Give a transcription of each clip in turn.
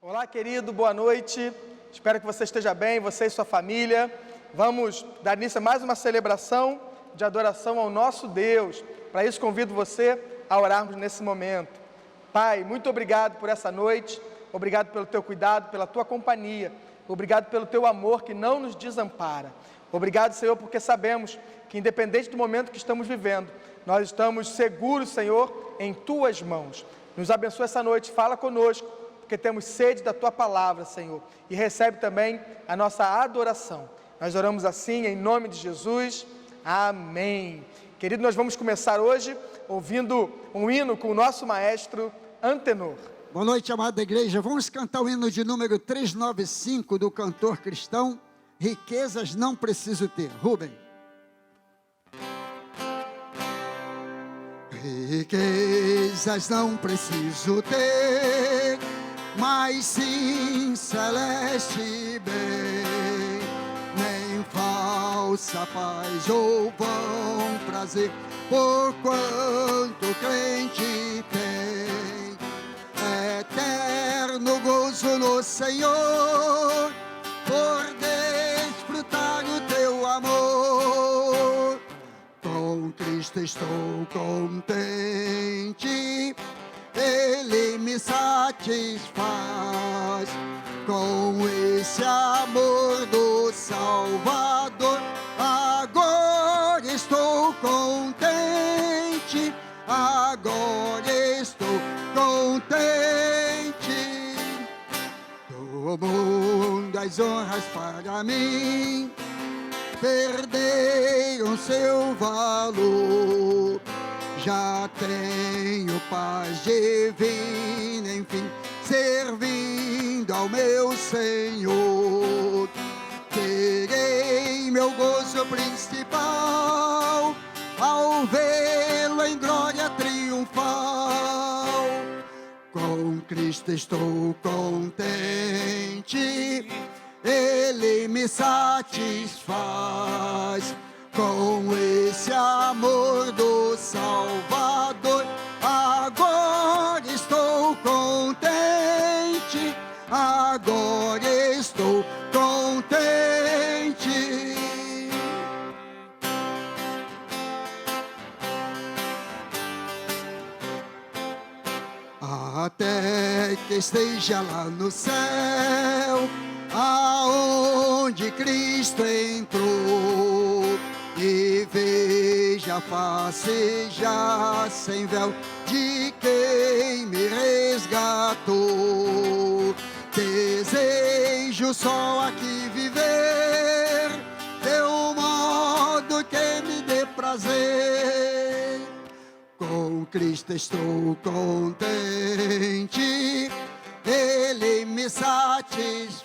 Olá, querido, boa noite. Espero que você esteja bem, você e sua família. Vamos dar início a mais uma celebração de adoração ao nosso Deus. Para isso, convido você a orarmos nesse momento. Pai, muito obrigado por essa noite. Obrigado pelo teu cuidado, pela tua companhia. Obrigado pelo teu amor que não nos desampara. Obrigado, Senhor, porque sabemos que, independente do momento que estamos vivendo, nós estamos seguros, Senhor, em tuas mãos. Nos abençoa essa noite, fala conosco, porque temos sede da tua palavra, Senhor, e recebe também a nossa adoração. Nós oramos assim em nome de Jesus, amém. Querido, nós vamos começar hoje ouvindo um hino com o nosso maestro Antenor. Boa noite, amada igreja. Vamos cantar o hino de número 395 do cantor cristão, Riquezas Não Preciso Ter. Rubem. Riquezas não preciso ter, mas sim celeste bem, nem falsa paz ou vão prazer, por quanto crente tem eterno gozo no Senhor, por desfrutar o teu amor. Com Cristo estou contente, Ele me satisfaz, com esse amor do Salvador. Agora estou contente, agora estou contente. Do mundo as honras para mim perderam seu valor. Já tenho paz divina, enfim, servindo ao meu Senhor. Terei meu gozo principal ao vê-lo em glória triunfal. Com Cristo estou contente, Ele me satisfaz, com esse amor do Salvador. Agora estou contente, agora estou contente. Até que esteja lá no céu, aonde Cristo entrou, e veja a face já sem véu de quem me resgatou. Desejo só aqui viver de um modo que me dê prazer. Com Cristo estou contente, Ele me satisfaz,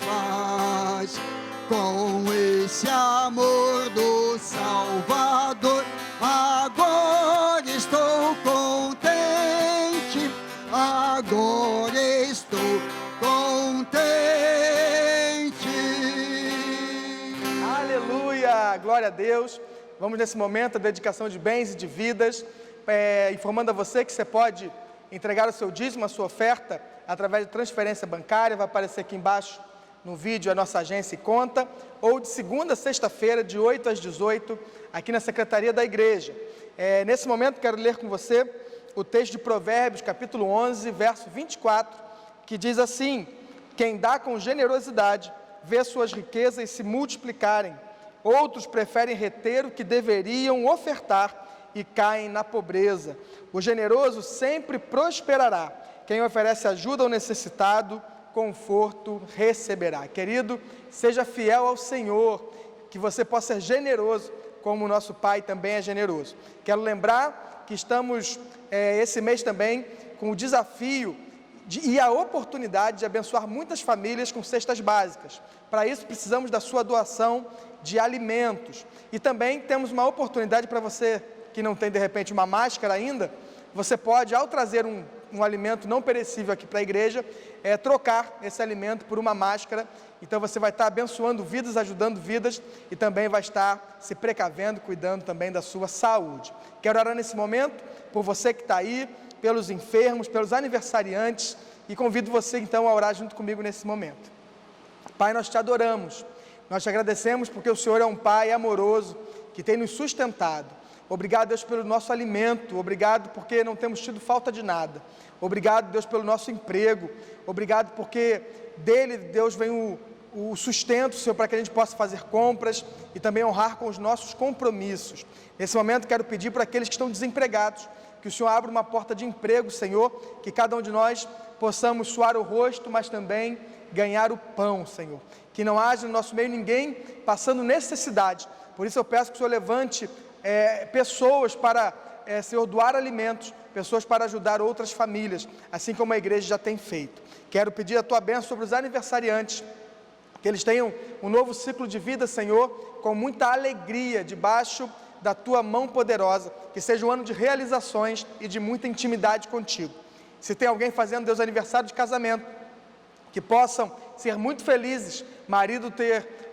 com esse amor do Salvador. Agora estou contente, agora estou contente. Aleluia, glória a Deus. Vamos nesse momento a dedicação de bens e de vidas, informando a você que você pode entregar o seu dízimo, a sua oferta, através de transferência bancária. Vai aparecer aqui embaixo no vídeo a nossa agência e conta, ou de segunda a sexta-feira, de 8 às 18, aqui na Secretaria da Igreja. Nesse momento quero ler com você o texto de Provérbios, capítulo 11, verso 24, que diz assim: quem dá com generosidade vê suas riquezas se multiplicarem, outros preferem reter o que deveriam ofertar e caem na pobreza. O generoso sempre prosperará, quem oferece ajuda ao necessitado, conforto receberá. Querido, seja fiel ao Senhor, que você possa ser generoso, como o nosso Pai também é generoso. Quero lembrar que estamos esse mês também com o desafio e a oportunidade de abençoar muitas famílias com cestas básicas. Para isso precisamos da sua doação de alimentos. E também temos uma oportunidade para você que não tem de repente uma máscara ainda. Você pode, ao trazer um alimento não perecível aqui para a igreja, trocar esse alimento por uma máscara. Então você vai estar abençoando vidas, ajudando vidas, e também vai estar se precavendo, cuidando também da sua saúde. Quero orar nesse momento por você que está aí, pelos enfermos, pelos aniversariantes, e convido você então a orar junto comigo nesse momento. Pai, nós te adoramos, nós te agradecemos porque o Senhor é um Pai amoroso, que tem nos sustentado. Obrigado, Deus, pelo nosso alimento, obrigado porque não temos tido falta de nada. Obrigado, Deus, pelo nosso emprego, obrigado porque dele, Deus, vem o sustento, Senhor, para que a gente possa fazer compras e também honrar com os nossos compromissos. Nesse momento quero pedir para aqueles que estão desempregados, que o Senhor abra uma porta de emprego, Senhor, que cada um de nós possamos suar o rosto, mas também ganhar o pão, Senhor. Que não haja no nosso meio ninguém passando necessidade. Por isso eu peço que o Senhor levante pessoas para, Senhor, doar alimentos, pessoas para ajudar outras famílias, assim como a igreja já tem feito. Quero pedir a Tua bênção sobre os aniversariantes, que eles tenham um novo ciclo de vida, Senhor, com muita alegria, debaixo da Tua mão poderosa, que seja um ano de realizações e de muita intimidade contigo. Se tem alguém fazendo, Deus, aniversário de casamento, que possam ser muito felizes, marido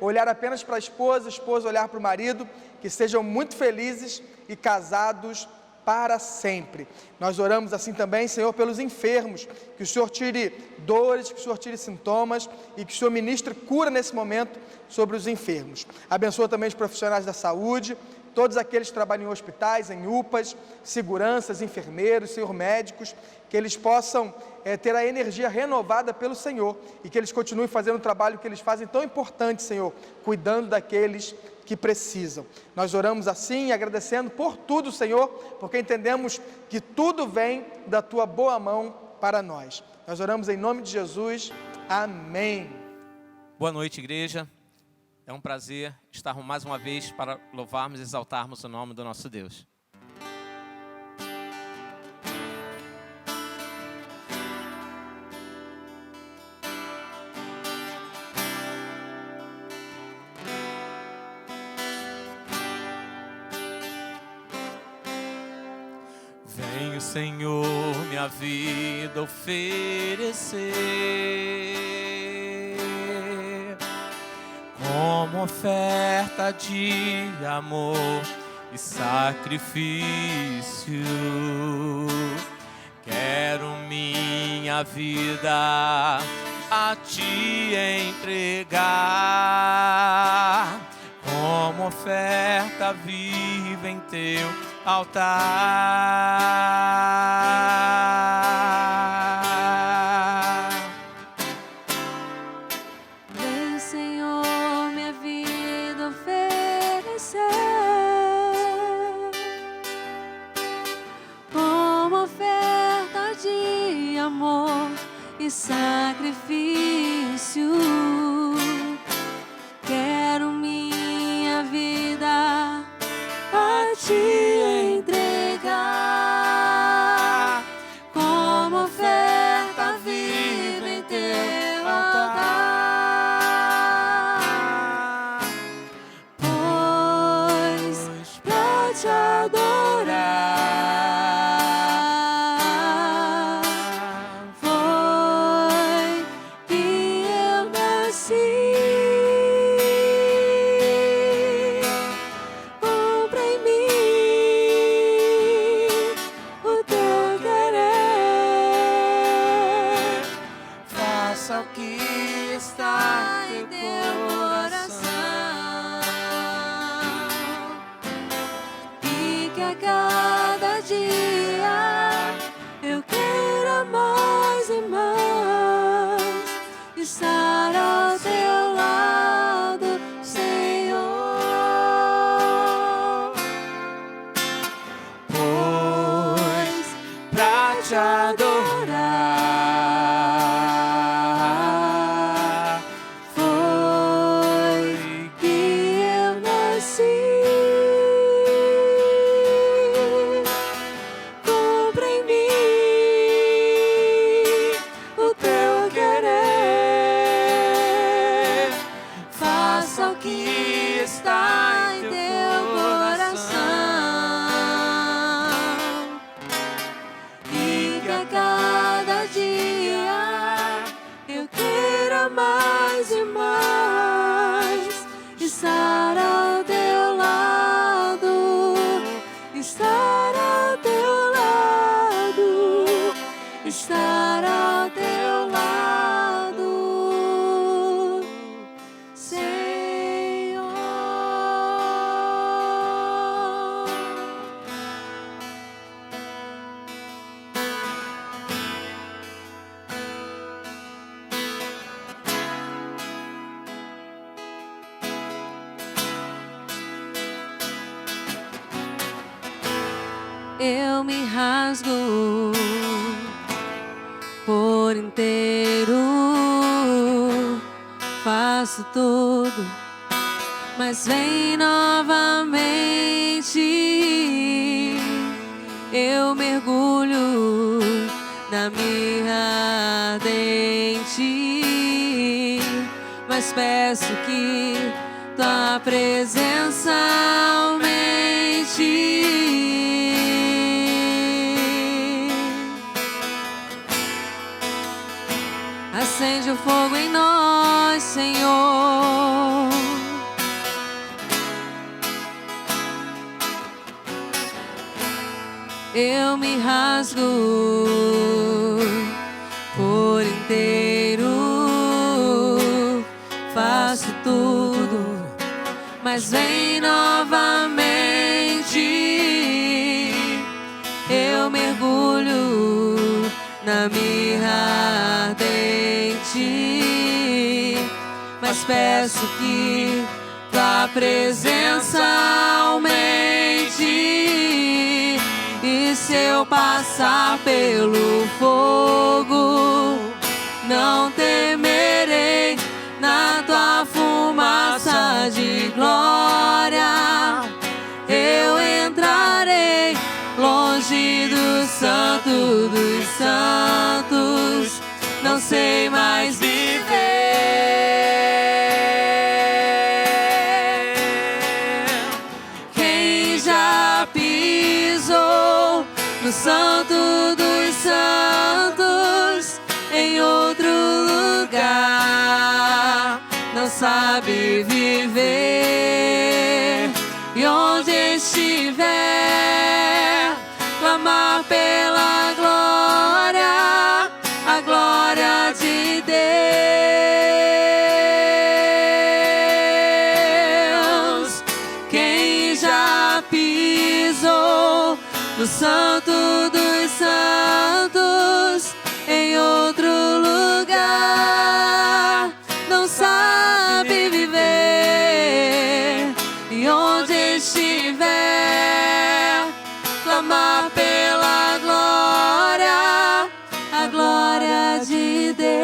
olhar apenas para a esposa olhar para o marido, que sejam muito felizes e casados para sempre. Nós oramos assim também, Senhor, pelos enfermos, que o Senhor tire dores, que o Senhor tire sintomas e que o Senhor ministre cura nesse momento sobre os enfermos. Abençoa também os profissionais da saúde, todos aqueles que trabalham em hospitais, em UPAs, seguranças, enfermeiros, Senhor, médicos, que eles possam ter a energia renovada pelo Senhor e que eles continuem fazendo o trabalho que eles fazem tão importante, Senhor, cuidando daqueles que precisam. Nós oramos assim, agradecendo por tudo, Senhor, porque entendemos que tudo vem da Tua boa mão para nós. Nós oramos em nome de Jesus. Amém. Boa noite, igreja. É um prazer estarmos mais uma vez para louvarmos e exaltarmos o nome do nosso Deus. Venho, Senhor, minha vida oferecer como oferta de amor e sacrifício. Quero minha vida a Te entregar como oferta viva em Teu altar. Vem, Senhor, minha vida oferecer como oferta de amor e sacrifício. Quero minha vida a Te entregar como oferta viva em Teu altar, pois pra Te adorar foi que eu nasci. Estar ao Teu lado, Senhor, pois pra Te adorar foi que eu nasci. Cumpra em mim o Teu querer, faça o que está em Teu coração, e que a cada dia eu me rasgo por inteiro, faço tudo, mas vem novamente. Eu mergulho na mirra ardente, mas peço que tua presença aumente. Acende o fogo em nós, Senhor. Eu me rasgo por inteiro, faço tudo, mas vem novamente. Eu mergulho na mirra ardente, mas peço que tua presença aumente. E se eu passar pelo fogo, não temerei, na tua fumaça de glória eu entrarei, longe do santo dos santos, não sei mais viver. Quem já pisou no santo dos santos, em outro lugar, não sabe viver. E onde estiver, clamar pela glória, a glória de Deus. Quem já pisou no santo dos santos, em outro lugar, não sabe viver. E onde estiver, clamar pela glória, a glória de Deus.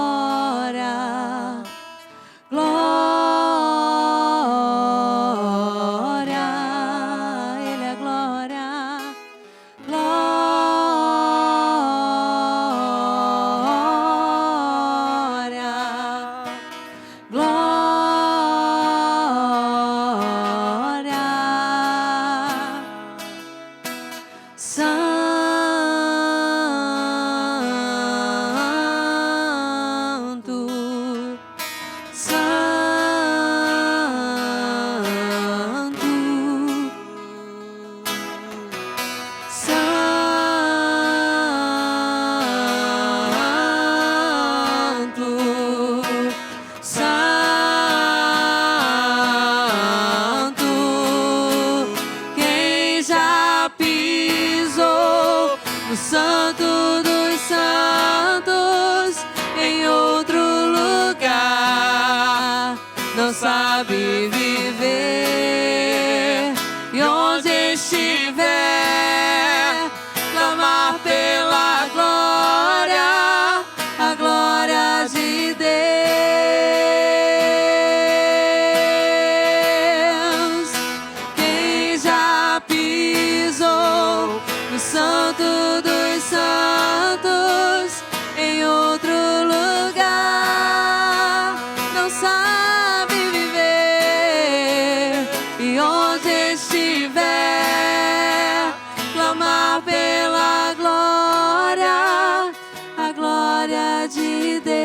Glória, glória, Ele é glória. Glória, glória, Santo, Santo, Santo. Quem já pisou no santo dos santos, em outro lugar, não sabe viver. E onde estiver, clamar pela glória, a glória de Deus. Quem já pisou no santo dos santos, em outro lugar, não sabe viver. E onde estiver, clamar pela glória, a glória de Deus.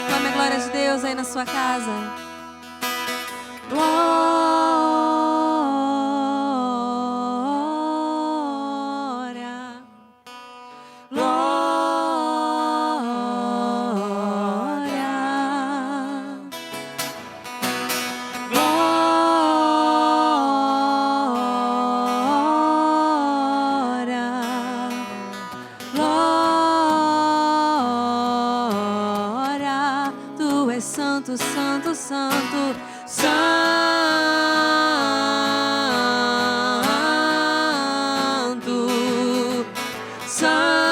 Clame a glória de Deus aí na sua casa. Glória, glória, glória. santo, santo, santo, santo.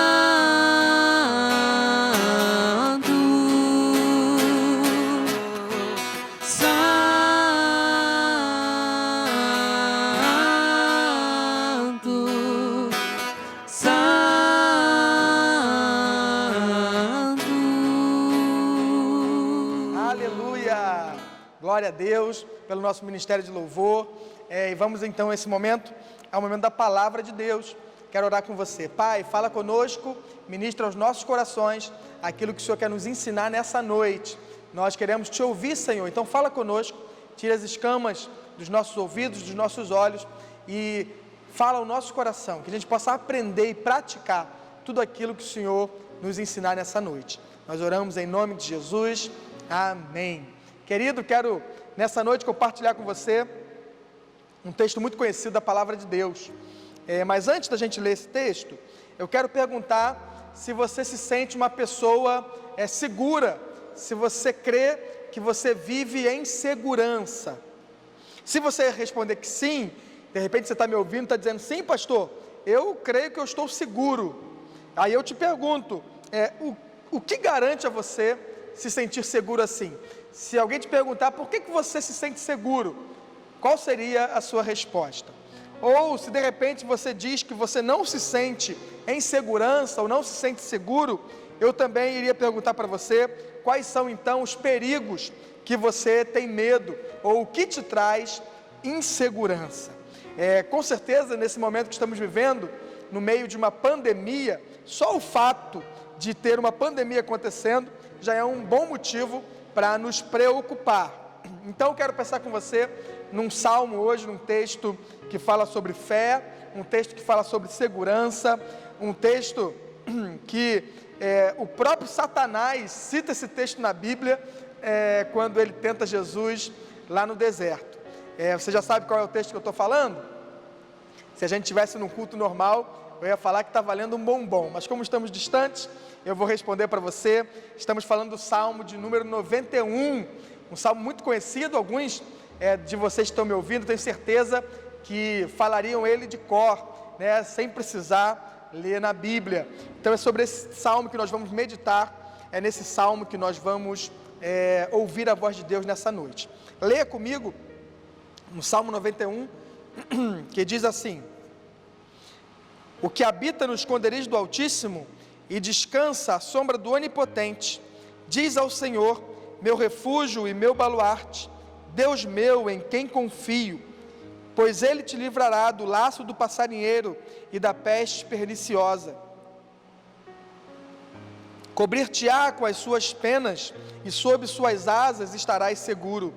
Aleluia! Glória a Deus pelo nosso ministério de louvor. E vamos então, esse momento, é o momento da palavra de Deus. Quero orar com você. Pai, fala conosco, ministra aos nossos corações aquilo que o Senhor quer nos ensinar nessa noite. Nós queremos te ouvir, Senhor. Então fala conosco, tira as escamas dos nossos ouvidos, dos nossos olhos e fala ao nosso coração, que a gente possa aprender e praticar tudo aquilo que o Senhor nos ensinar nessa noite. Nós oramos em nome de Jesus. Amém. Querido, quero nessa noite compartilhar com você um texto muito conhecido da palavra de Deus. Mas antes da gente ler esse texto, eu quero perguntar se você se sente uma pessoa segura, se você crê que você vive em segurança. Se você responder que sim, de repente você está me ouvindo, está dizendo, sim pastor, eu creio que eu estou seguro. Aí eu te pergunto, o que garante a você se sentir seguro assim? Se alguém te perguntar, por que você se sente seguro? Qual seria a sua resposta? Ou se de repente você diz que você não se sente em segurança ou não se sente seguro, eu também iria perguntar para você, quais são então os perigos que você tem medo ou o que te traz insegurança? Com certeza, nesse momento que estamos vivendo, no meio de uma pandemia, só o fato de ter uma pandemia acontecendo já é um bom motivo para nos preocupar. Então eu quero pensar com você num salmo hoje, num texto que fala sobre fé, um texto que fala sobre segurança, um texto que o próprio Satanás cita esse texto na Bíblia quando ele tenta Jesus lá no deserto. Você já sabe qual é o texto que eu estou falando? Se a gente estivesse num culto normal, eu ia falar que está valendo um bombom, mas como estamos distantes, eu vou responder para você. Estamos falando do Salmo de número 91, um salmo muito conhecido, alguns de vocês que estão me ouvindo, tenho certeza que falariam ele de cor, né, sem precisar ler na Bíblia. Então é sobre esse salmo que nós vamos meditar, é nesse salmo que nós vamos ouvir a voz de Deus nessa noite. Leia comigo no Salmo 91, que diz assim: o que habita no esconderijo do Altíssimo e descansa à sombra do Onipotente, diz ao Senhor, meu refúgio e meu baluarte, Deus meu em quem confio, pois Ele te livrará do laço do passarinheiro e da peste perniciosa. Cobrir-te-á com as suas penas e sob suas asas estarás seguro.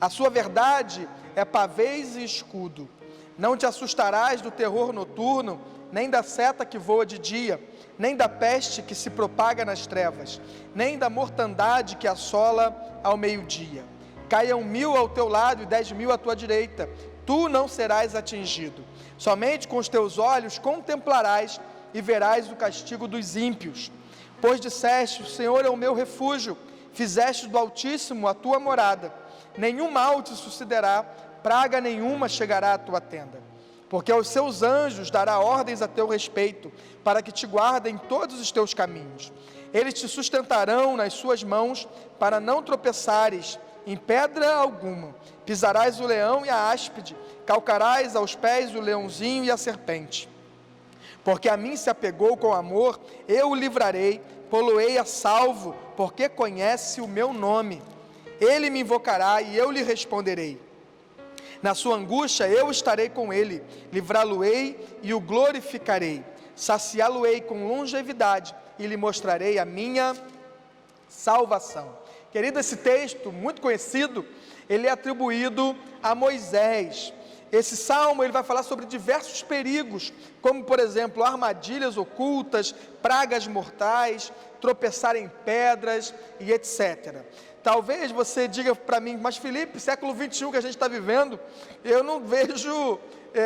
A sua verdade é pavês e escudo. Não te assustarás do terror noturno, nem da seta que voa de dia, nem da peste que se propaga nas trevas, nem da mortandade que assola ao meio-dia. Caiam 1000 ao teu lado e 10.000 à tua direita, tu não serás atingido. Somente com os teus olhos contemplarás e verás o castigo dos ímpios. Pois disseste, o Senhor é o meu refúgio, fizeste do Altíssimo a tua morada. Nenhum mal te sucederá, praga nenhuma chegará à tua tenda. Porque aos seus anjos dará ordens a teu respeito, para que te guardem todos os teus caminhos. Eles te sustentarão nas suas mãos, para não tropeçares em pedra alguma. Pisarás o leão e a áspide, calcarás aos pés o leãozinho e a serpente. Porque a mim se apegou com amor, eu o livrarei, pô-lo-ei a salvo, porque conhece o meu nome. Ele me invocará e eu lhe responderei. Na sua angústia eu estarei com ele, livrá-lo-ei e o glorificarei. Saciá-lo-ei com longevidade e lhe mostrarei a minha salvação. Querido, esse texto muito conhecido, ele é atribuído a Moisés. Esse salmo ele vai falar sobre diversos perigos, como por exemplo, armadilhas ocultas, pragas mortais, tropeçar em pedras e etc. Talvez você diga para mim, mas Felipe, século 21 que a gente está vivendo, eu não vejo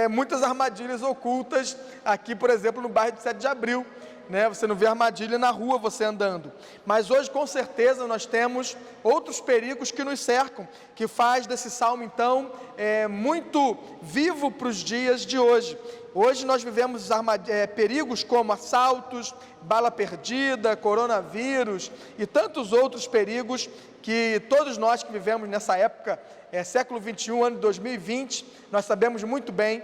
muitas armadilhas ocultas aqui, por exemplo, no bairro de 7 de Abril, né? Você não vê armadilha na rua você andando, mas hoje com certeza nós temos outros perigos que nos cercam, que faz desse salmo então muito vivo para os dias de hoje. Hoje nós vivemos perigos como assaltos, bala perdida, coronavírus e tantos outros perigos que todos nós que vivemos nessa época, século 21, ano de 2020, nós sabemos muito bem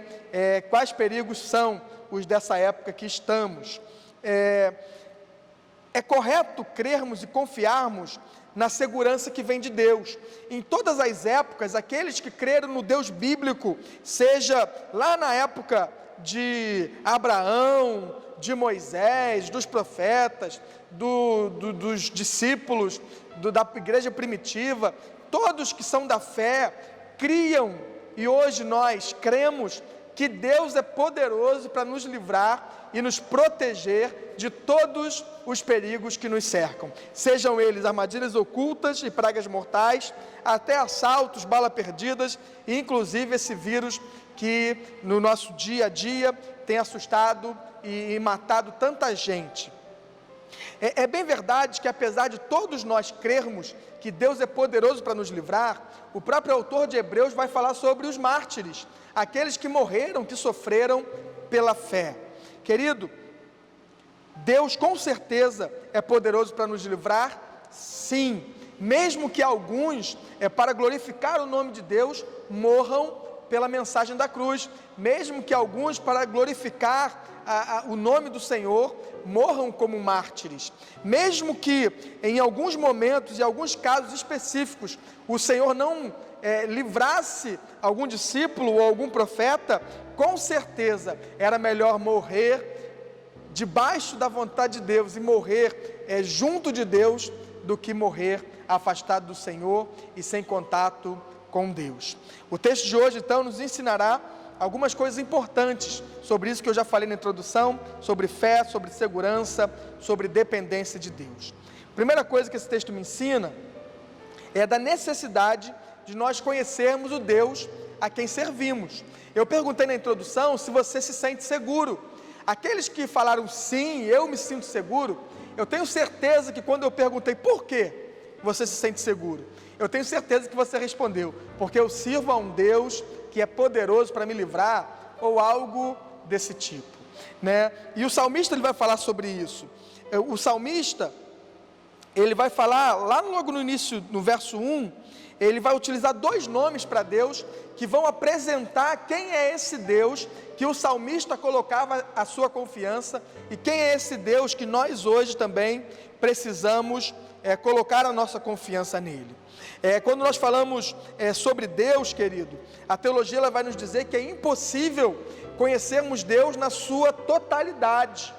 quais perigos são os dessa época que estamos. É correto crermos e confiarmos na segurança que vem de Deus. Em todas as épocas, aqueles que creram no Deus bíblico, seja lá na época de Abraão, de Moisés, dos profetas, dos discípulos, da igreja primitiva, todos que são da fé, criam, e hoje nós cremos que Deus é poderoso para nos livrar e nos proteger de todos os perigos que nos cercam, sejam eles armadilhas ocultas e pragas mortais, até assaltos, balas perdidas, e inclusive esse vírus que no nosso dia a dia tem assustado e matado tanta gente. É bem verdade que apesar de todos nós crermos que Deus é poderoso para nos livrar, o próprio autor de Hebreus vai falar sobre os mártires, aqueles que morreram, que sofreram pela fé. Querido, Deus com certeza é poderoso para nos livrar, sim, mesmo que alguns, para glorificar o nome de Deus, morram pela mensagem da cruz, mesmo que alguns, para glorificar o nome do Senhor, morram como mártires, mesmo que em alguns momentos e alguns casos específicos, o Senhor não livrasse algum discípulo ou algum profeta, com certeza era melhor morrer debaixo da vontade de Deus e morrer junto de Deus, do que morrer afastado do Senhor e sem contato com Deus. O texto de hoje então nos ensinará algumas coisas importantes sobre isso que eu já falei na introdução, sobre fé, sobre segurança, sobre dependência de Deus. A primeira coisa que esse texto me ensina é da necessidade de nós conhecermos o Deus a quem servimos. Eu perguntei na introdução se você se sente seguro. Aqueles que falaram sim, eu me sinto seguro, eu tenho certeza que quando eu perguntei por que você se sente seguro, eu tenho certeza que você respondeu, porque eu sirvo a um Deus que é poderoso para me livrar, ou algo desse tipo, né? E o salmista ele vai falar sobre isso. O salmista, ele vai falar, lá logo no início, no verso 1, ele vai utilizar dois nomes para Deus, que vão apresentar quem é esse Deus, que o salmista colocava a sua confiança, e quem é esse Deus que nós hoje também precisamos colocar a nossa confiança nele. Quando nós falamos sobre Deus, querido, a teologia ela vai nos dizer que é impossível conhecermos Deus na sua totalidade.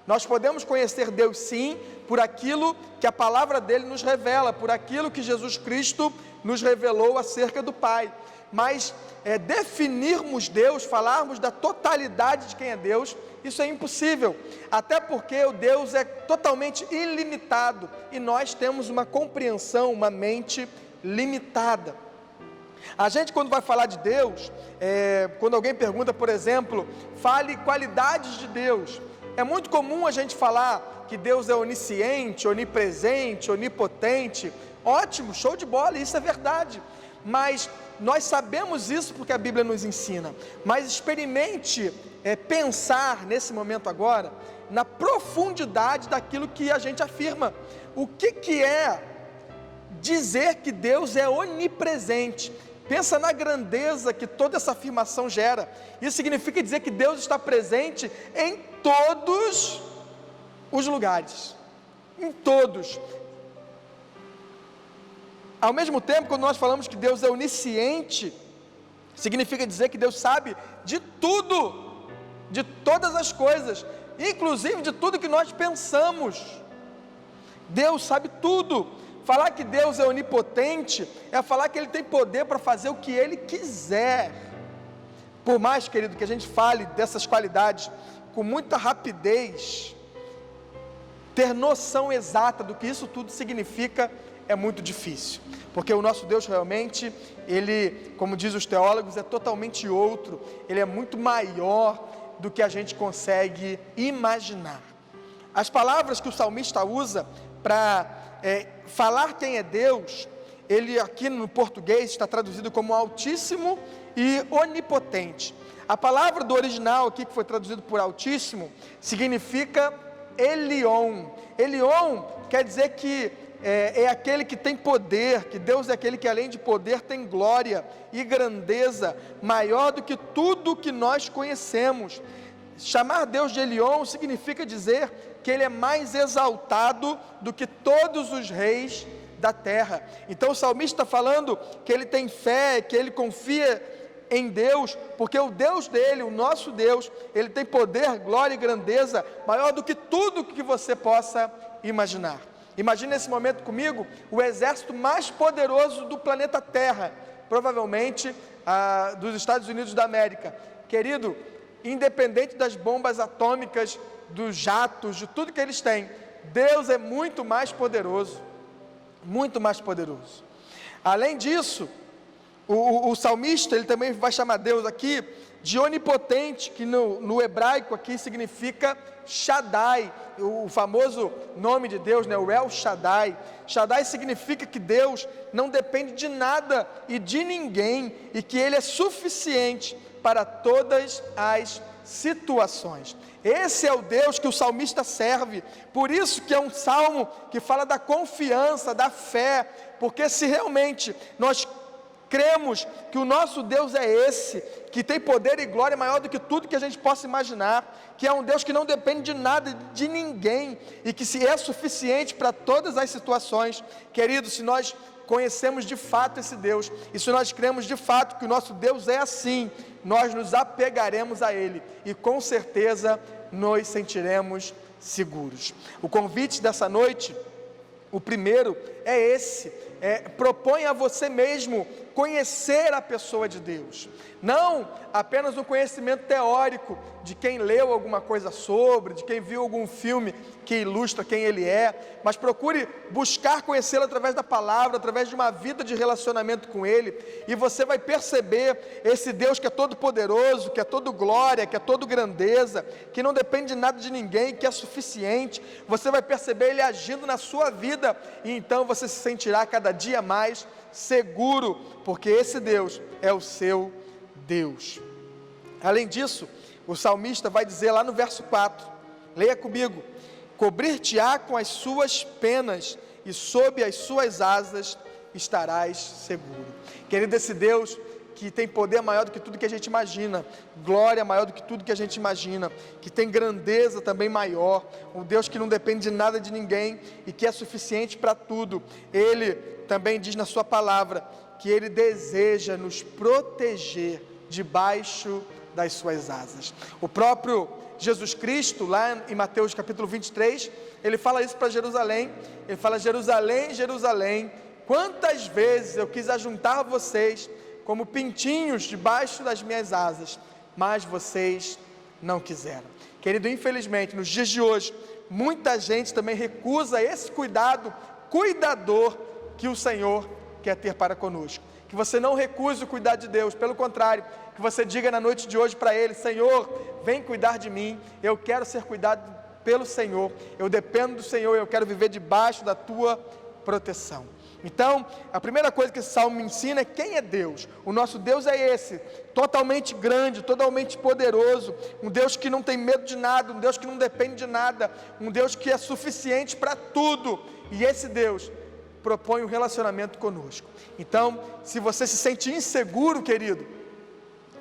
Nós podemos conhecer Deus sim, por aquilo que a palavra dele nos revela, por aquilo que Jesus Cristo nos revelou acerca do Pai, mas definirmos Deus, falarmos da totalidade de quem é Deus, isso é impossível, até porque o Deus é totalmente ilimitado, e nós temos uma compreensão, uma mente limitada. A gente quando vai falar de Deus, quando alguém pergunta, por exemplo, fale qualidades de Deus, é muito comum a gente falar que Deus é onisciente, onipresente, onipotente. Ótimo, show de bola, isso é verdade, mas nós sabemos isso porque a Bíblia nos ensina. Mas experimente pensar nesse momento agora na profundidade daquilo que a gente afirma. O que é dizer que Deus é onipresente? Pensa na grandeza que toda essa afirmação gera. Isso significa dizer que Deus está presente em todos os lugares, em todos. Ao mesmo tempo, quando nós falamos que Deus é onisciente, significa dizer que Deus sabe de tudo, de todas as coisas, inclusive de tudo que nós pensamos. Deus sabe tudo. Falar que Deus é onipotente é falar que Ele tem poder para fazer o que Ele quiser. Por mais, querido, que a gente fale dessas qualidades com muita rapidez, ter noção exata do que isso tudo significa é muito difícil, porque o nosso Deus realmente, Ele, como diz os teólogos, é totalmente outro, Ele é muito maior do que a gente consegue imaginar. As palavras que o salmista usa para falar quem é Deus, ele aqui no português está traduzido como Altíssimo e Onipotente. A palavra do original aqui, que foi traduzido por Altíssimo, significa Elion. Elion quer dizer que é aquele que tem poder, que Deus é aquele que além de poder tem glória e grandeza, maior do que tudo que nós conhecemos. Chamar Deus de Elion significa dizer que Ele é mais exaltado do que todos os reis da terra. Então o salmista está falando que ele tem fé, que ele confia em Deus, porque o Deus dele, o nosso Deus, Ele tem poder, glória e grandeza, maior do que tudo que você possa imaginar. Imagine nesse momento comigo, o exército mais poderoso do planeta Terra, provavelmente dos Estados Unidos da América. Querido, independente das bombas atômicas, dos jatos, de tudo que eles têm, Deus é muito mais poderoso, muito mais poderoso. Além disso, o salmista, ele também vai chamar Deus aqui de onipotente, que no hebraico aqui significa Shaddai, o famoso nome de Deus, né, o El Shaddai. Shaddai significa que Deus não depende de nada e de ninguém, e que Ele é suficiente para todas as situações. Esse é o Deus que o salmista serve, por isso que é um salmo que fala da confiança, da fé, porque se realmente nós cremos que o nosso Deus é esse, que tem poder e glória maior do que tudo que a gente possa imaginar, que é um Deus que não depende de nada, de ninguém, e que se é suficiente para todas as situações. Querido, se nós conhecemos de fato esse Deus, e se nós cremos de fato que o nosso Deus é assim, nós nos apegaremos a Ele, e com certeza nos sentiremos seguros. O convite dessa noite, o primeiro é esse, propõe a você mesmo conhecer a pessoa de Deus, não apenas um conhecimento teórico de quem leu alguma coisa sobre, de quem viu algum filme que ilustra quem Ele é, mas procure buscar conhecê-lo através da palavra, através de uma vida de relacionamento com Ele, e você vai perceber esse Deus que é todo poderoso, que é todo glória, que é todo grandeza, que não depende de nada de ninguém, que é suficiente. Você vai perceber Ele agindo na sua vida, e então você se sentirá cada dia mais seguro, porque esse Deus é o seu Deus. Além disso, o salmista vai dizer lá no verso 4, leia comigo: cobrir-te-á com as suas penas, e sob as suas asas estarás seguro. Querido, esse Deus que tem poder maior do que tudo que a gente imagina, glória maior do que tudo que a gente imagina, que tem grandeza também maior, um Deus que não depende de nada de ninguém e que é suficiente para tudo. Ele também diz na sua palavra que Ele deseja nos proteger debaixo das suas asas. O próprio Jesus Cristo, lá em Mateus capítulo 23, Ele fala isso para Jerusalém. Ele fala: Jerusalém, Jerusalém, quantas vezes eu quis ajuntar vocês como pintinhos debaixo das minhas asas, mas vocês não quiseram. Querido, infelizmente, nos dias de hoje, muita gente também recusa esse cuidado cuidador que o Senhor quer ter para conosco. Que você não recuse o cuidado de Deus, pelo contrário, que você diga na noite de hoje para Ele: Senhor, vem cuidar de mim, eu quero ser cuidado pelo Senhor, eu dependo do Senhor, eu quero viver debaixo da Tua proteção. Então, a primeira coisa que esse salmo me ensina é quem é Deus. O nosso Deus é esse, totalmente grande, totalmente poderoso, um Deus que não tem medo de nada, um Deus que não depende de nada, um Deus que é suficiente para tudo, e esse Deus propõe um relacionamento conosco. Então, se você se sente inseguro, querido,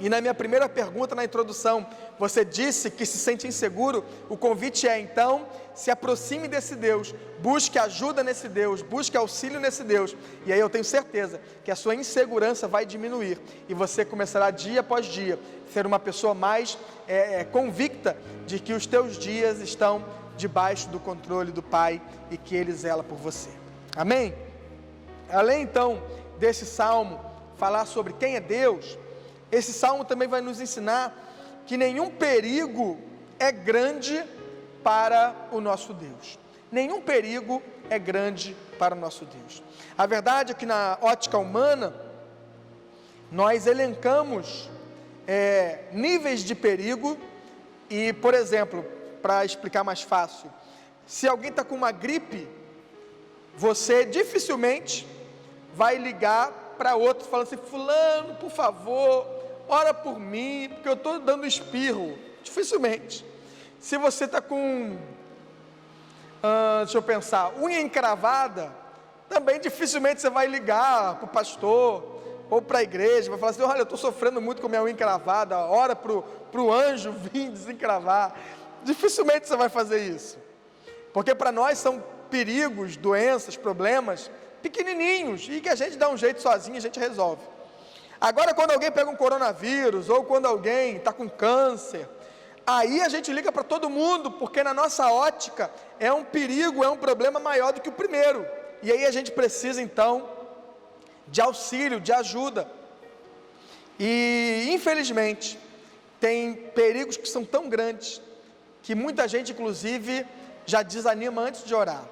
e na minha primeira pergunta na introdução, você disse que se sente inseguro, o convite é então, se aproxime desse Deus, busque ajuda nesse Deus, busque auxílio nesse Deus, e aí eu tenho certeza que a sua insegurança vai diminuir, e você começará dia após dia, ser uma pessoa mais convicta de que os teus dias estão debaixo do controle do Pai, e que Ele zela por você. Amém? Além então desse salmo falar sobre quem é Deus, esse salmo também vai nos ensinar que nenhum perigo é grande para o nosso Deus. Nenhum perigo é grande para o nosso Deus. A verdade é que na ótica humana, nós elencamos níveis de perigo e, por exemplo, para explicar mais fácil, se alguém está com uma gripe, você dificilmente vai ligar para outro falando assim: fulano, por favor, ora por mim, porque eu estou dando espirro. Dificilmente. Se você está com, deixa eu pensar, unha encravada, também dificilmente você vai ligar para o pastor ou para a igreja, vai falar assim: olha, eu estou sofrendo muito com minha unha encravada, ora para o anjo vir desencravar. Dificilmente você vai fazer isso, porque para nós são perigos, doenças, problemas pequenininhos, e que a gente dá um jeito sozinho, a gente resolve. Agora, quando alguém pega um coronavírus, ou quando alguém está com câncer, aí a gente liga para todo mundo, porque na nossa ótica é um perigo, é um problema maior do que o primeiro, e aí a gente precisa então de auxílio, de ajuda. E infelizmente tem perigos que são tão grandes, que muita gente inclusive já desanima antes de orar.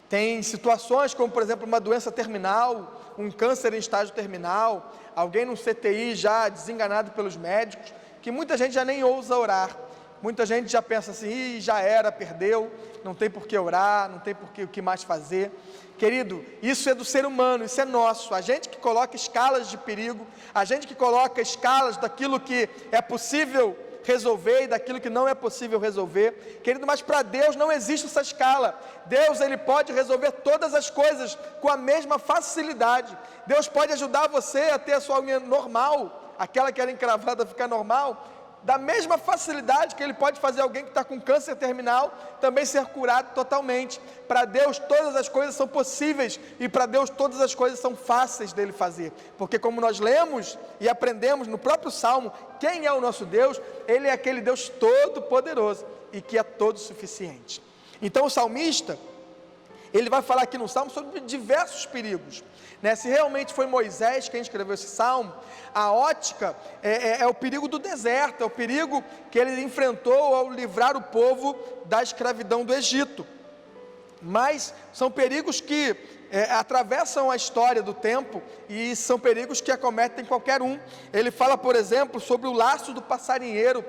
Tem situações como, por exemplo, uma doença terminal, um câncer em estágio terminal, alguém no CTI já desenganado pelos médicos, que muita gente já nem ousa orar. Muita gente já pensa assim: já era, perdeu, não tem por que orar, não tem por que, o que mais fazer. Querido, isso é do ser humano, isso é nosso. A gente que coloca escalas de perigo, a gente que coloca escalas daquilo que é possível resolver e daquilo que não é possível resolver. Querido, mas para Deus não existe essa escala. Deus, Ele pode resolver todas as coisas com a mesma facilidade. Deus pode ajudar você a ter a sua unha normal, aquela que era encravada ficar normal, da mesma facilidade que Ele pode fazer alguém que está com câncer terminal também ser curado totalmente. Para Deus todas as coisas são possíveis, e para Deus todas as coisas são fáceis dEle fazer, porque como nós lemos e aprendemos no próprio Salmo, quem é o nosso Deus? Ele é aquele Deus todo poderoso e que é todo suficiente. Então o salmista, ele vai falar aqui no Salmo sobre diversos perigos, né? Se realmente foi Moisés quem escreveu esse Salmo, a ótica é o perigo do deserto, é o perigo que ele enfrentou ao livrar o povo da escravidão do Egito. Mas são perigos que atravessam a história do tempo, e são perigos que acometem qualquer um. Ele fala, por exemplo, sobre o laço do passarinheiro,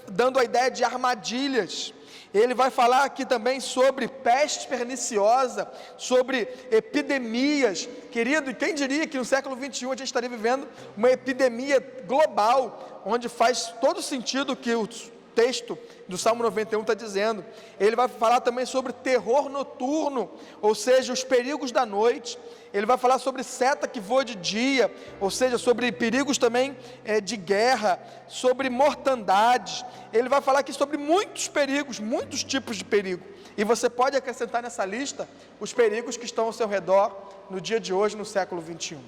dando a ideia de armadilhas. Ele vai falar aqui também sobre peste perniciosa, sobre epidemias. Querido, e quem diria que no século 21 a gente estaria vivendo uma epidemia global, onde faz todo sentido que o texto do Salmo 91 está dizendo. Ele vai falar também sobre terror noturno, ou seja, os perigos da noite. Ele vai falar sobre seta que voa de dia, ou seja, sobre perigos também de guerra, sobre mortandade. Ele vai falar aqui sobre muitos perigos, muitos tipos de perigo. E você pode acrescentar nessa lista os perigos que estão ao seu redor no dia de hoje, no século 21.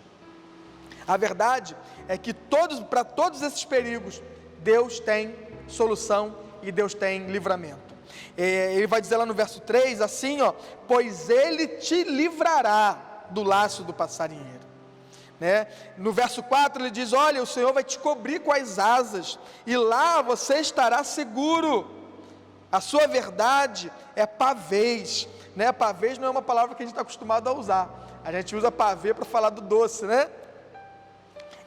A verdade é que para todos esses perigos, Deus tem solução e Deus tem livramento. Ele vai dizer lá no verso 3, assim, pois Ele te livrará do laço do passarinheiro, né? No verso 4 ele diz: olha, o Senhor vai te cobrir com as asas, e lá você estará seguro. A sua verdade é pavês, né? Pavês não é uma palavra que a gente está acostumado a usar. A gente usa pavê para falar do doce, né?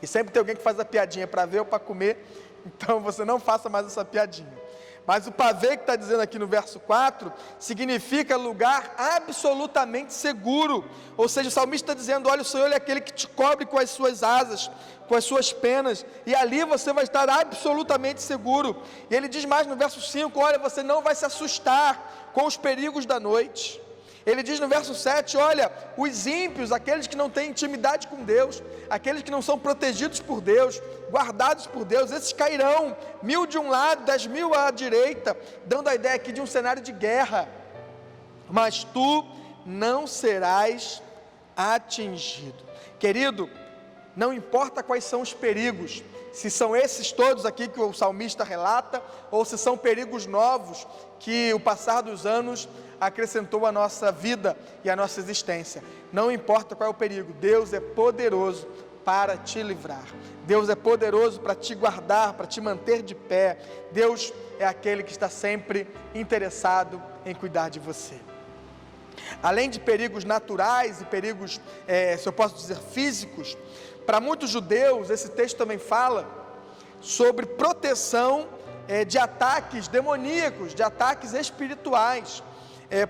E sempre tem alguém que faz a piadinha para ver ou para comer. Então você não faça mais essa piadinha. Mas o pavê que está dizendo aqui no verso 4, significa lugar absolutamente seguro. Ou seja, o salmista está dizendo: olha, o Senhor é aquele que te cobre com as suas asas, com as suas penas, e ali você vai estar absolutamente seguro. E ele diz mais no verso 5, olha, você não vai se assustar com os perigos da noite. Ele diz no verso 7, olha, os ímpios, aqueles que não têm intimidade com Deus, aqueles que não são protegidos por Deus, guardados por Deus, esses cairão, 1000 de um lado, 10.000 à direita, dando a ideia aqui de um cenário de guerra, mas tu não serás atingido. Querido, não importa quais são os perigos, se são esses todos aqui que o salmista relata, ou se são perigos novos que o passar dos anos acrescentou à nossa vida e à nossa existência. Não importa qual é o perigo, Deus é poderoso para te livrar. Deus é poderoso para te guardar, para te manter de pé. Deus é aquele que está sempre interessado em cuidar de você. Além de perigos naturais e perigos, se eu posso dizer, físicos, para muitos judeus, esse texto também fala sobre proteção de ataques demoníacos, de ataques espirituais.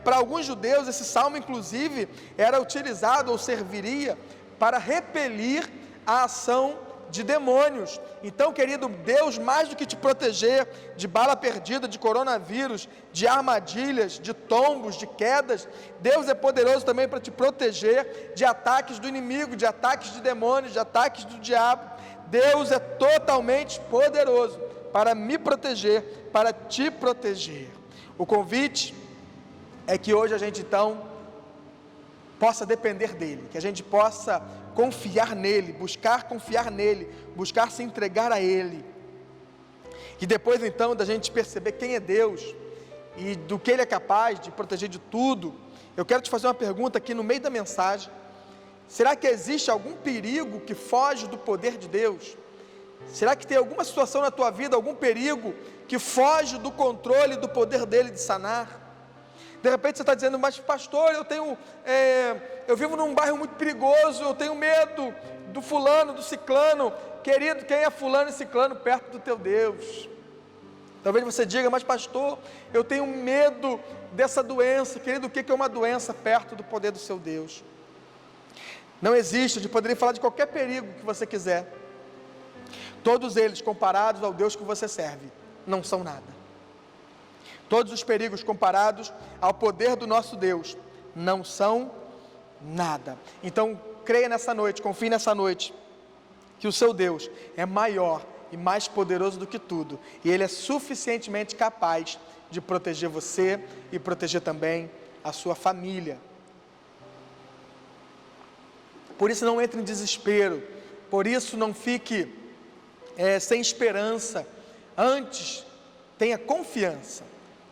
Para alguns judeus, esse salmo, inclusive, era utilizado ou serviria para repelir a ação de demônios. Então, querido, Deus, mais do que te proteger de bala perdida, de coronavírus, de armadilhas, de tombos, de quedas, Deus é poderoso também para te proteger de ataques do inimigo, de ataques de demônios, de ataques do diabo. Deus é totalmente poderoso para me proteger, para te proteger. O convite é que hoje a gente então possa depender dele, que a gente possa confiar nele, buscar confiar nele, buscar se entregar a ele. E depois então da gente perceber quem é Deus e do que ele é capaz de proteger de tudo, eu quero te fazer uma pergunta aqui no meio da mensagem. Será que existe algum perigo que foge do poder de Deus? Será que tem alguma situação na tua vida, algum perigo que foge do controle do poder dele de sanar? De repente você está dizendo, mas pastor, eu vivo num bairro muito perigoso, eu tenho medo do fulano, do ciclano. Querido, quem é fulano e ciclano perto do teu Deus? Talvez você diga, mas pastor, eu tenho medo dessa doença. Querido, o que é uma doença perto do poder do seu Deus? Não existe, eu poderia falar de qualquer perigo que você quiser. Todos eles comparados ao Deus que você serve, não são nada. Todos os perigos comparados ao poder do nosso Deus, não são nada. Então, creia nessa noite, confie nessa noite, que o seu Deus é maior e mais poderoso do que tudo, e Ele é suficientemente capaz de proteger você e proteger também a sua família. Por isso não entre em desespero, por isso não fique sem esperança, antes tenha confiança,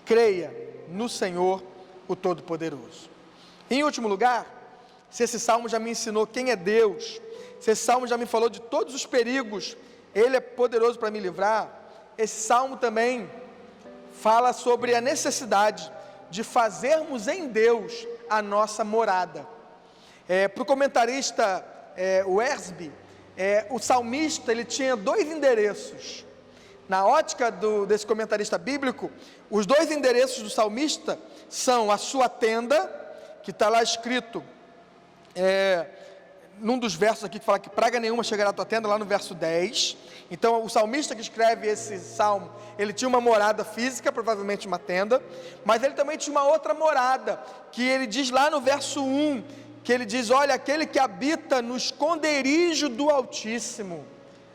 creia no Senhor, o Todo-Poderoso. Em último lugar, se esse salmo já me ensinou quem é Deus, se esse salmo já me falou de todos os perigos, Ele é poderoso para me livrar, esse salmo também fala sobre a necessidade de fazermos em Deus a nossa morada. Para o comentarista Wersby, o salmista ele tinha dois endereços. Na ótica desse comentarista bíblico, os dois endereços do salmista são a sua tenda, que está lá escrito, num dos versos aqui que fala que praga nenhuma chegará à tua tenda, lá no verso 10. Então o salmista que escreve esse salmo, ele tinha uma morada física, provavelmente uma tenda, mas ele também tinha uma outra morada, que ele diz lá no verso 1, que ele diz, olha, aquele que habita no esconderijo do Altíssimo,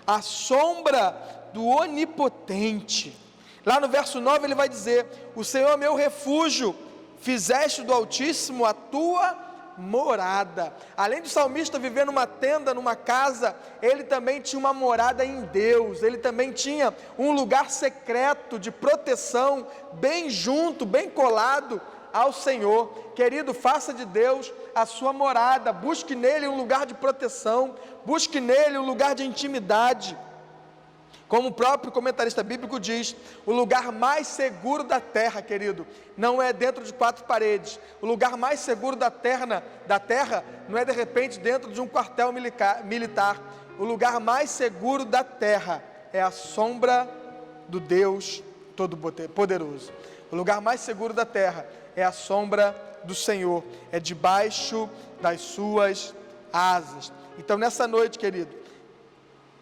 a sombra do Onipotente. Lá no verso 9 ele vai dizer, o Senhor é meu refúgio, fizeste do Altíssimo a tua morada. Além do salmista viver numa tenda, numa casa, ele também tinha uma morada em Deus, ele também tinha um lugar secreto de proteção, bem junto, bem colado ao Senhor. Querido, faça de Deus a sua morada, busque nele um lugar de proteção, busque nele um lugar de intimidade. Como o próprio comentarista bíblico diz, o lugar mais seguro da terra, querido, não é dentro de quatro paredes. O lugar mais seguro da terra não é de repente dentro de um quartel militar. O lugar mais seguro da terra é a sombra do Deus Todo-Poderoso. O lugar mais seguro da terra é a sombra do Senhor, é debaixo das suas asas. Então nessa noite, querido,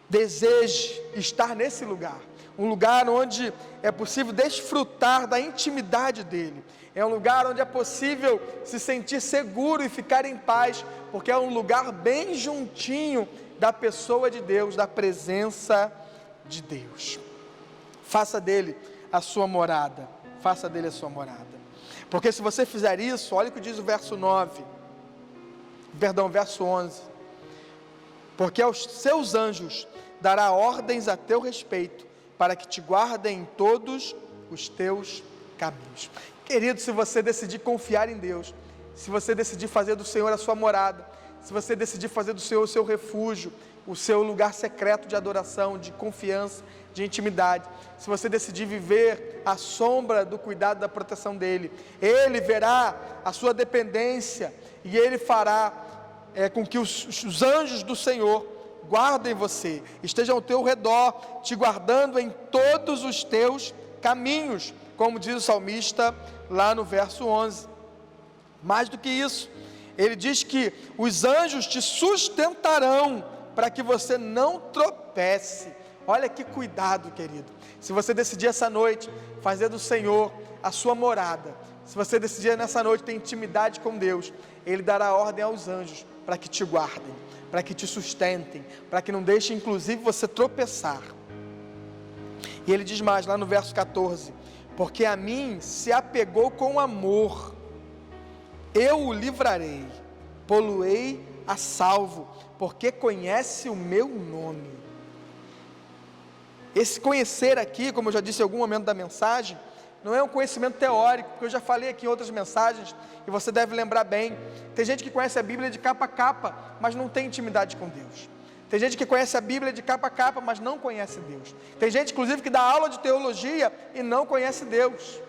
deseje estar nesse lugar, um lugar onde é possível desfrutar da intimidade dEle, é um lugar onde é possível se sentir seguro e ficar em paz, porque é um lugar bem juntinho da pessoa de Deus, da presença de Deus. Faça dele a sua morada, faça dele a sua morada, porque se você fizer isso, olha o que diz o verso 11, porque aos seus anjos dará ordens a teu respeito, para que te guardem em todos os teus caminhos. Querido, se você decidir confiar em Deus, se você decidir fazer do Senhor a sua morada, se você decidir fazer do Senhor o seu refúgio, o seu lugar secreto de adoração, de confiança, de intimidade, se você decidir viver à sombra do cuidado, da proteção dEle, Ele verá a sua dependência e Ele fará com que os anjos do Senhor guardem você, estejam ao teu redor, te guardando em todos os teus caminhos, como diz o salmista lá no verso 11. Mais do que isso, ele diz que os anjos te sustentarão para que você não tropece. Olha que cuidado, querido. Se você decidir essa noite fazer do Senhor a sua morada, se você decidir nessa noite ter intimidade com Deus, Ele dará ordem aos anjos para que te guardem, para que te sustentem, para que não deixem inclusive você tropeçar. E ele diz mais lá no verso 14: porque a mim se apegou com amor, eu o livrarei, pô-lo-ei a salvo, porque conhece o meu nome. Esse conhecer aqui, como eu já disse em algum momento da mensagem, não é um conhecimento teórico, porque eu já falei aqui em outras mensagens, e você deve lembrar bem. Tem gente que conhece a Bíblia de capa a capa, mas não tem intimidade com Deus. Tem gente que conhece a Bíblia de capa a capa, mas não conhece Deus. Tem gente, inclusive, que dá aula de teologia e não conhece Deus.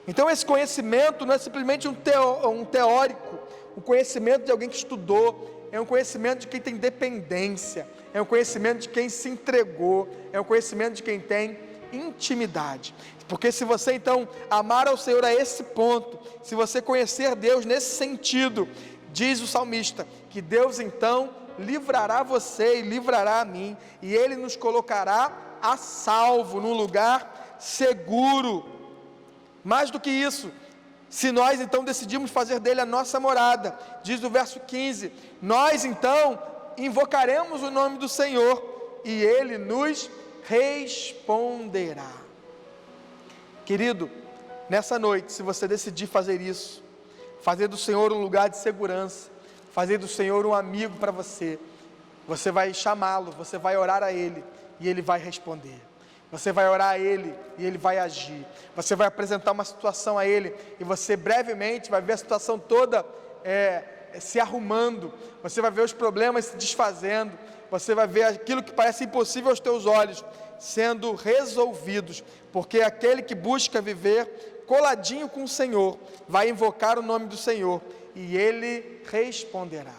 Então esse conhecimento não é simplesmente um teórico, um conhecimento de alguém que estudou, é um conhecimento de quem tem dependência, é um conhecimento de quem se entregou, é um conhecimento de quem tem intimidade. Porque se você então amar ao Senhor a esse ponto, se você conhecer Deus nesse sentido, diz o salmista, que Deus então livrará você e livrará a mim, e Ele nos colocará a salvo, num lugar seguro. Mais do que isso, se nós então decidimos fazer dele a nossa morada, diz o verso 15, nós então invocaremos o nome do Senhor, e Ele nos responderá. Querido, nessa noite, se você decidir fazer isso, fazer do Senhor um lugar de segurança, fazer do Senhor um amigo para você, você vai chamá-lo, você vai orar a Ele, e Ele vai responder. Você vai orar a Ele, e Ele vai agir. Você vai apresentar uma situação a Ele, e você brevemente vai ver a situação toda se arrumando, você vai ver os problemas se desfazendo, você vai ver aquilo que parece impossível aos teus olhos, sendo resolvidos, porque aquele que busca viver coladinho com o Senhor, vai invocar o nome do Senhor, e Ele responderá.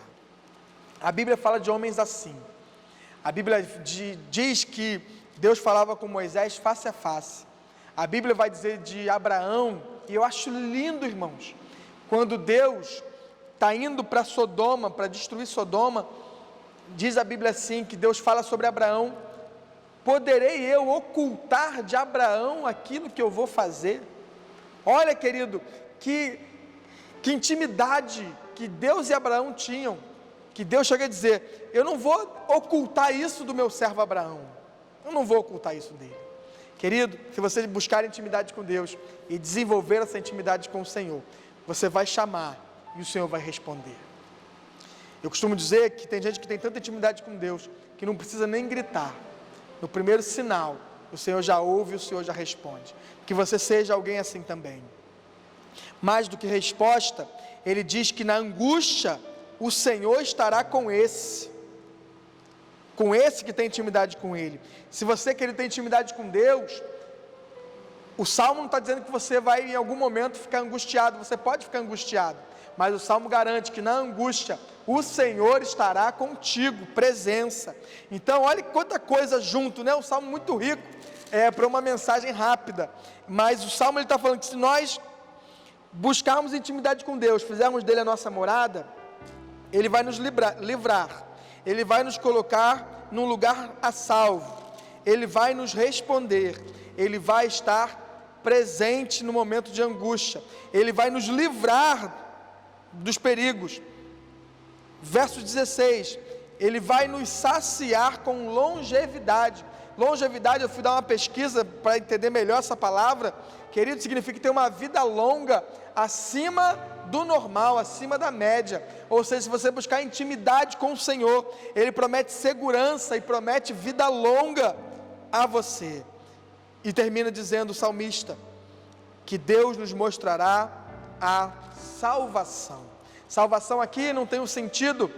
A Bíblia fala de homens assim. A Bíblia diz que Deus falava com Moisés face a face. A Bíblia vai dizer de Abraão, e eu acho lindo, irmãos, quando Deus está indo para Sodoma, para destruir Sodoma, diz a Bíblia assim, que Deus fala sobre Abraão: poderei eu ocultar de Abraão aquilo que eu vou fazer? Olha, querido, que intimidade que Deus e Abraão tinham, que Deus chega a dizer: eu não vou ocultar isso do meu servo Abraão, eu não vou ocultar isso dele. Querido, se você buscar intimidade com Deus e desenvolver essa intimidade com o Senhor, você vai chamar e o Senhor vai responder. Eu costumo dizer que tem gente que tem tanta intimidade com Deus que não precisa nem gritar. No primeiro sinal, o Senhor já ouve e o Senhor já responde. Que você seja alguém assim também. Mais do que resposta, ele diz que na angústia o Senhor estará com esse que tem intimidade com Ele. Se você querer ter intimidade com Deus, o Salmo não está dizendo que você vai em algum momento ficar angustiado. Você pode ficar angustiado, mas o Salmo garante que na angústia o Senhor estará contigo, presença. Então olha quanta coisa junto, né? Um Salmo muito rico, para uma mensagem rápida, mas o Salmo está falando que se nós buscarmos intimidade com Deus, fizermos dele a nossa morada, Ele vai nos livrar, Ele vai nos colocar num lugar a salvo, Ele vai nos responder, Ele vai estar presente no momento de angústia, Ele vai nos livrar dos perigos. Verso 16, Ele vai nos saciar com longevidade. Longevidade, eu fui dar uma pesquisa para entender melhor essa palavra, querido, significa ter uma vida longa, acima do normal, acima da média. Ou seja, se você buscar intimidade com o Senhor, Ele promete segurança e promete vida longa a você. E termina dizendo o salmista, que Deus nos mostrará a salvação. Salvação aqui não tem um sentido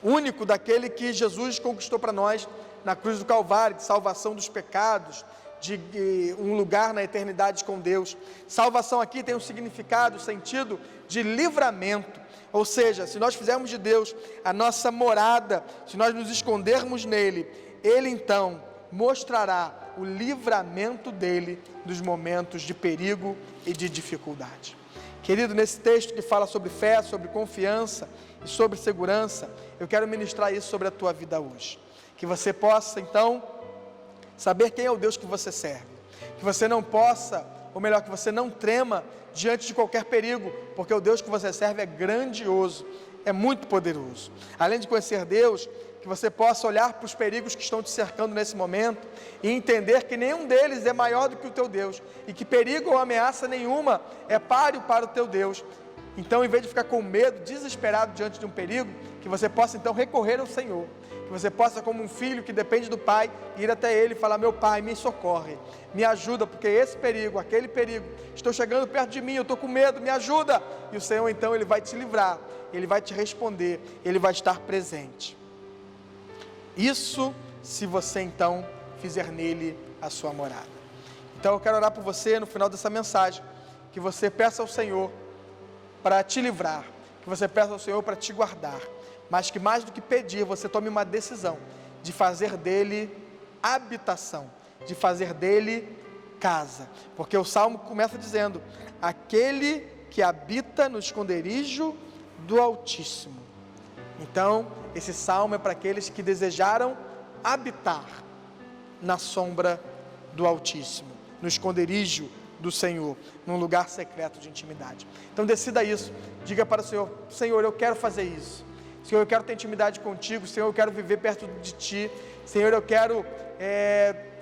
único daquele que Jesus conquistou para nós na cruz do Calvário, de salvação dos pecados, de um lugar na eternidade com Deus. Salvação aqui tem um significado, sentido de livramento, ou seja, se nós fizermos de Deus a nossa morada, se nós nos escondermos nele, ele então mostrará o livramento dele dos momentos de perigo e de dificuldade. Querido, nesse texto que fala sobre fé, sobre confiança e sobre segurança, eu quero ministrar isso sobre a tua vida hoje. Que você possa, então, saber quem é o Deus que você serve. Que você não possa, ou melhor, que você não trema diante de qualquer perigo, porque o Deus que você serve é grandioso, é muito poderoso. Além de conhecer Deus, que você possa olhar para os perigos que estão te cercando nesse momento e entender que nenhum deles é maior do que o teu Deus, e que perigo ou ameaça nenhuma é páreo para o teu Deus. Então, em vez de ficar com medo, desesperado diante de um perigo, que você possa então recorrer ao Senhor, que você possa, como um filho que depende do pai, ir até ele e falar: meu pai, me socorre, me ajuda, porque esse perigo, aquele perigo, estou chegando perto de mim, eu estou com medo, me ajuda. E o Senhor então, ele vai te livrar, ele vai te responder, ele vai estar presente. Isso se você então fizer nele a sua morada. Então eu quero orar por você no final dessa mensagem, que você peça ao Senhor para te livrar, que você peça ao Senhor para te guardar, mas que mais do que pedir, você tome uma decisão de fazer dele habitação, de fazer dele casa, porque o Salmo começa dizendo: aquele que habita no esconderijo do Altíssimo. Então, esse salmo é para aqueles que desejaram habitar na sombra do Altíssimo, no esconderijo do Senhor, num lugar secreto de intimidade. Então decida isso, diga para o Senhor: Senhor, eu quero fazer isso. Senhor, eu quero ter intimidade contigo. Senhor, eu quero viver perto de Ti. Senhor, eu quero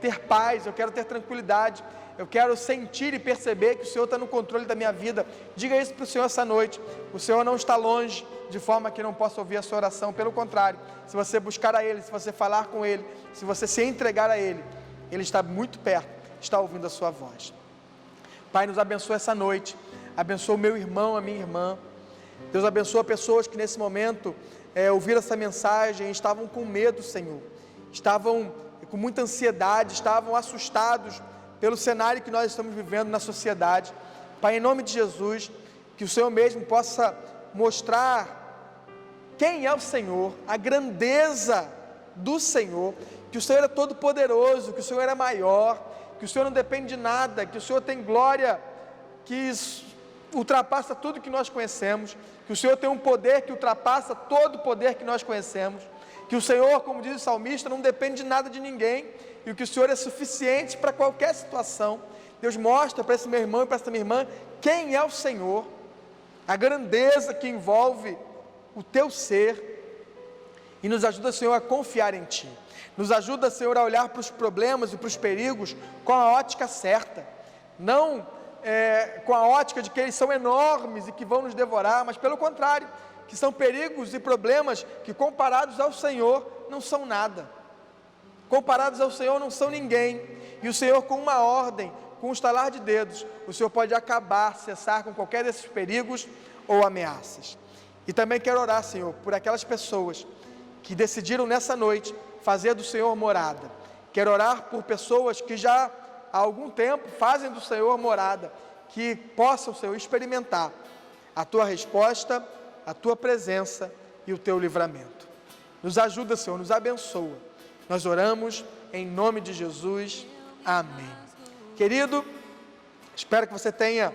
ter paz, eu quero ter tranquilidade, eu quero sentir e perceber que o Senhor está no controle da minha vida. Diga isso para o Senhor essa noite. O Senhor não está longe, de forma que não possa ouvir a sua oração. Pelo contrário, se você buscar a Ele, se você falar com Ele, se você se entregar a Ele, Ele está muito perto, está ouvindo a sua voz. Pai, nos abençoa essa noite, abençoa o meu irmão, a minha irmã. Deus abençoa pessoas que nesse momento ouviram essa mensagem e estavam com medo, Senhor, estavam com muita ansiedade, estavam assustados pelo cenário que nós estamos vivendo na sociedade. Pai, em nome de Jesus, que o Senhor mesmo possa mostrar quem é o Senhor, a grandeza do Senhor, que o Senhor é todo poderoso, que o Senhor é maior, que o Senhor não depende de nada, que o Senhor tem glória que ultrapassa tudo que nós conhecemos, que o Senhor tem um poder que ultrapassa todo o poder que nós conhecemos, que o Senhor, como diz o salmista, não depende de nada de ninguém, e que o Senhor é suficiente para qualquer situação. Deus mostra para esse meu irmão e para essa minha irmã quem é o Senhor, a grandeza que envolve o teu ser, e nos ajuda, Senhor, a confiar em Ti. Nos ajuda, Senhor, a olhar para os problemas e para os perigos com a ótica certa, não com a ótica de que eles são enormes e que vão nos devorar, mas pelo contrário, que são perigos e problemas que comparados ao Senhor não são nada, comparados ao Senhor não são ninguém, e o Senhor, com uma ordem, com um estalar de dedos, o Senhor pode acabar, cessar com qualquer desses perigos ou ameaças. E também quero orar, Senhor, por aquelas pessoas que decidiram nessa noite fazer do Senhor morada. Quero orar por pessoas que já há algum tempo fazem do Senhor morada, que possam, Senhor, experimentar a Tua resposta, a Tua presença e o Teu livramento. Nos ajuda, Senhor, nos abençoa. Nós oramos em nome de Jesus. Amém. Querido, espero que você tenha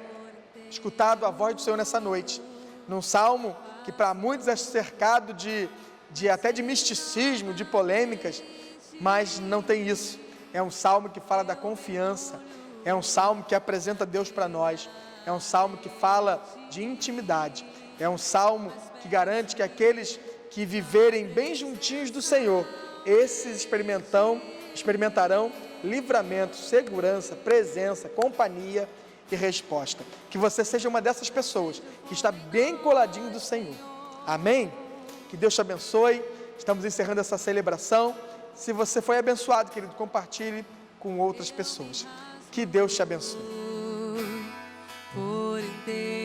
escutado a voz do Senhor nessa noite, num salmo que para muitos é cercado até de misticismo, de polêmicas, mas não tem isso. É um salmo que fala da confiança, é um salmo que apresenta Deus para nós, é um salmo que fala de intimidade, é um salmo que garante que aqueles que viverem bem juntinhos do Senhor, esses experimentarão livramento, segurança, presença, companhia e resposta. Que você seja uma dessas pessoas que está bem coladinho do Senhor. Amém? Que Deus te abençoe. Estamos encerrando essa celebração. Se você foi abençoado, querido, compartilhe com outras pessoas. Que Deus te abençoe. Por inteiro.